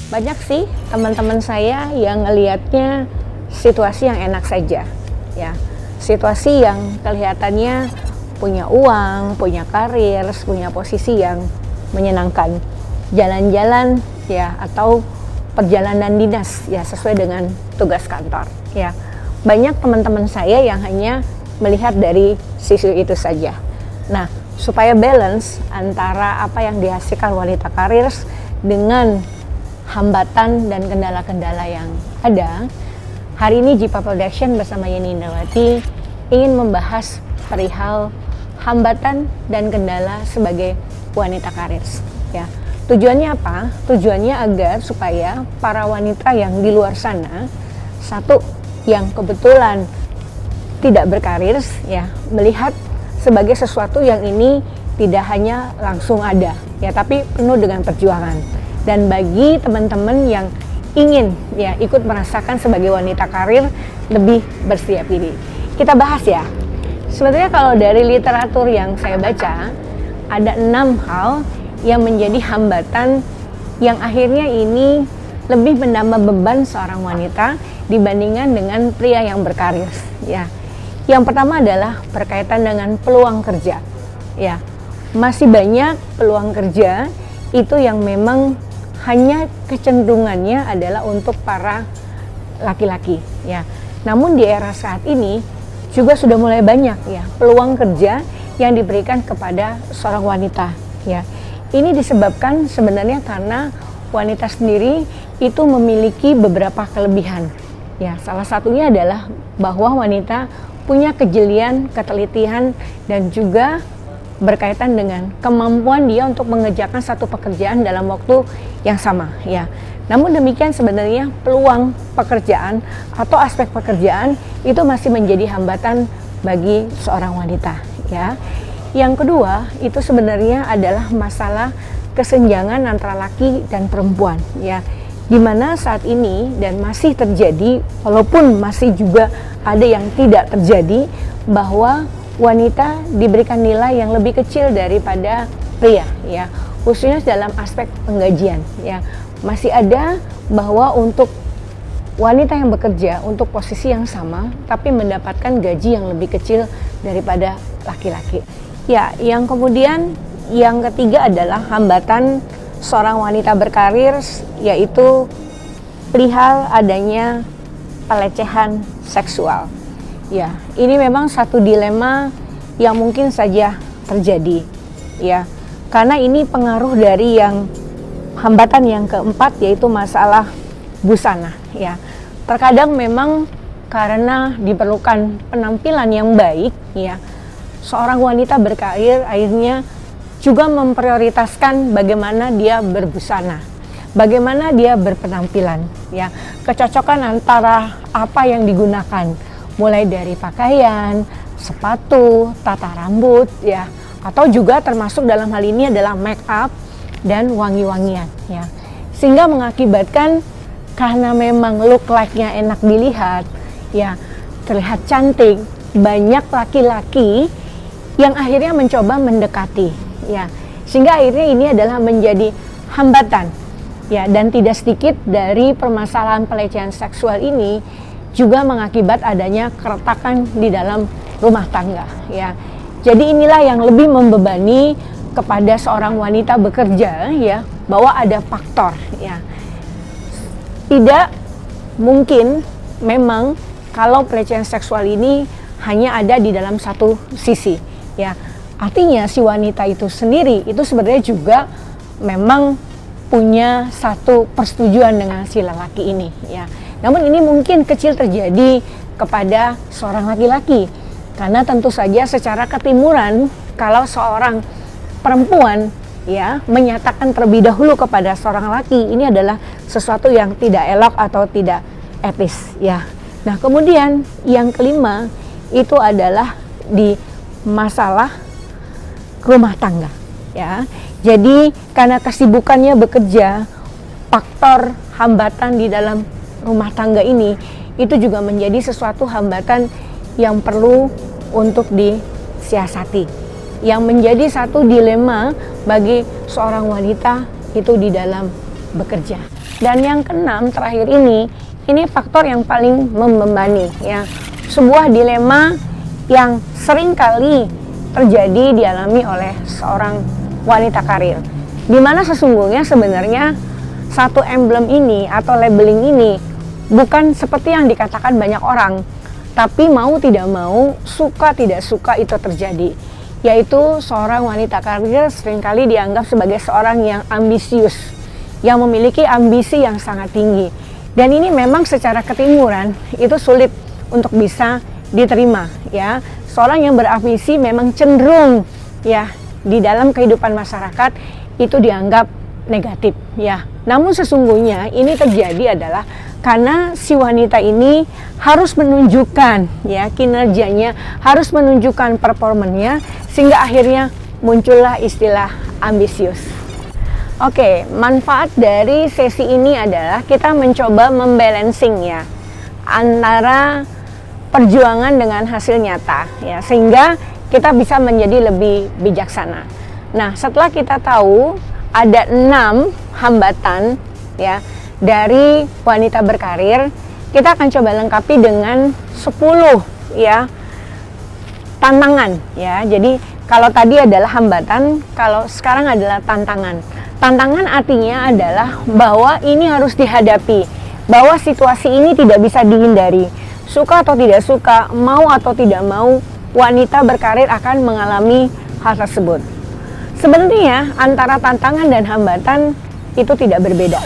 Banyak sih teman-teman saya yang ngelihatnya situasi yang enak saja, ya. Situasi yang kelihatannya punya uang, punya karir, punya posisi yang menyenangkan. Jalan-jalan ya atau perjalanan dinas ya sesuai dengan tugas kantor, ya. Banyak teman-teman saya yang hanya melihat dari sisi itu saja. Nah, supaya balance antara apa yang dihasilkan wanita karir dengan hambatan dan kendala-kendala yang ada, hari ini Jipa Production bersama Yeni Indrawati ingin membahas perihal hambatan dan kendala sebagai wanita karir. Ya, tujuannya apa? Tujuannya agar supaya para wanita yang di luar sana, satu yang kebetulan tidak berkarir, ya, melihat sebagai sesuatu yang ini tidak hanya langsung ada, ya, tapi penuh dengan perjuangan. Dan bagi teman-teman yang ingin ya ikut merasakan sebagai wanita karir lebih bersiap diri. Kita bahas ya. Sebenarnya kalau dari literatur yang saya baca, ada 6 hal yang menjadi hambatan yang akhirnya ini lebih menambah beban seorang wanita dibandingkan dengan pria yang berkarir, ya. Yang pertama adalah berkaitan dengan peluang kerja. Ya. Masih banyak peluang kerja itu yang memang hanya kecenderungannya adalah untuk para laki-laki, ya. Namun di era saat ini juga sudah mulai banyak ya peluang kerja yang diberikan kepada seorang wanita, ya. Ini disebabkan sebenarnya karena wanita sendiri itu memiliki beberapa kelebihan. Ya, salah satunya adalah bahwa wanita punya kejelian, ketelitian dan juga berkaitan dengan kemampuan dia untuk mengerjakan satu pekerjaan dalam waktu yang sama, ya. Namun demikian sebenarnya peluang pekerjaan atau aspek pekerjaan itu masih menjadi hambatan bagi seorang wanita, ya. Yang kedua itu sebenarnya adalah masalah kesenjangan antara laki dan perempuan, ya. Dimana saat ini dan masih terjadi, walaupun masih juga ada yang tidak terjadi, bahwa wanita diberikan nilai yang lebih kecil daripada pria, ya, khususnya dalam aspek penggajian, ya. Masih ada bahwa untuk wanita yang bekerja untuk posisi yang sama tapi mendapatkan gaji yang lebih kecil daripada laki-laki. Ya, yang kemudian yang ketiga adalah hambatan seorang wanita berkarir, yaitu perihal adanya pelecehan seksual. Ya, ini memang satu dilema yang mungkin saja terjadi, ya. Karena ini pengaruh dari yang hambatan yang keempat, yaitu masalah busana, ya. Terkadang memang karena diperlukan penampilan yang baik, ya, seorang wanita berkarir akhirnya juga memprioritaskan bagaimana dia berbusana, bagaimana dia berpenampilan, ya. Kecocokan antara apa yang digunakan, mulai dari pakaian, sepatu, tata rambut, ya, atau juga termasuk dalam hal ini adalah make up dan wangi-wangian, ya. Sehingga mengakibatkan karena memang look like-nya enak dilihat, ya, terlihat cantik, banyak laki-laki yang akhirnya mencoba mendekati, ya. Sehingga akhirnya ini adalah menjadi hambatan, ya, dan tidak sedikit dari permasalahan pelecehan seksual ini juga mengakibat adanya keretakan di dalam rumah tangga, ya. Jadi inilah yang lebih membebani kepada seorang wanita bekerja, ya, bahwa ada faktor, ya. Tidak mungkin memang kalau pelecehan seksual ini hanya ada di dalam satu sisi, ya. Artinya si wanita itu sendiri itu sebenarnya juga memang punya satu persetujuan dengan si lelaki ini, ya. Namun ini mungkin kecil terjadi kepada seorang laki-laki, karena tentu saja secara ketimuran kalau seorang perempuan, ya, menyatakan terlebih dahulu kepada seorang laki, ini adalah sesuatu yang tidak elok atau tidak etis, ya. Nah, kemudian yang kelima itu adalah di masalah rumah tangga, ya. Jadi karena kesibukannya bekerja, faktor hambatan di dalam rumah tangga ini itu juga menjadi sesuatu hambatan yang perlu untuk disiasati, yang menjadi satu dilema bagi seorang wanita itu di dalam bekerja. Dan yang keenam terakhir ini faktor yang paling membebani ya. Sebuah dilema yang sering kali terjadi dialami oleh seorang wanita karir. Di mana sesungguhnya sebenarnya satu emblem ini atau labeling ini bukan seperti yang dikatakan banyak orang, tapi mau tidak mau, suka tidak suka itu terjadi. Yaitu seorang wanita karir seringkali dianggap sebagai seorang yang ambisius, yang memiliki ambisi yang sangat tinggi. Dan ini memang secara ketimuran itu sulit untuk bisa diterima ya. Seorang yang berambisi memang cenderung ya di dalam kehidupan masyarakat itu dianggap negatif ya. Namun sesungguhnya ini terjadi adalah karena si wanita ini harus menunjukkan ya kinerjanya, harus menunjukkan performanya, sehingga akhirnya muncullah istilah ambisius. Oke, manfaat dari sesi ini adalah kita mencoba membalancing ya antara perjuangan dengan hasil nyata ya, sehingga kita bisa menjadi lebih bijaksana. Nah, setelah kita tahu ada 6 hambatan ya dari wanita berkarir, kita akan coba lengkapi dengan 10 ya tantangan ya. Jadi kalau tadi adalah hambatan, kalau sekarang adalah tantangan. Tantangan artinya adalah bahwa ini harus dihadapi, bahwa situasi ini tidak bisa dihindari. Suka atau tidak suka, mau atau tidak mau, wanita berkarir akan mengalami hal tersebut. Sebenarnya antara tantangan dan hambatan itu tidak berbeda.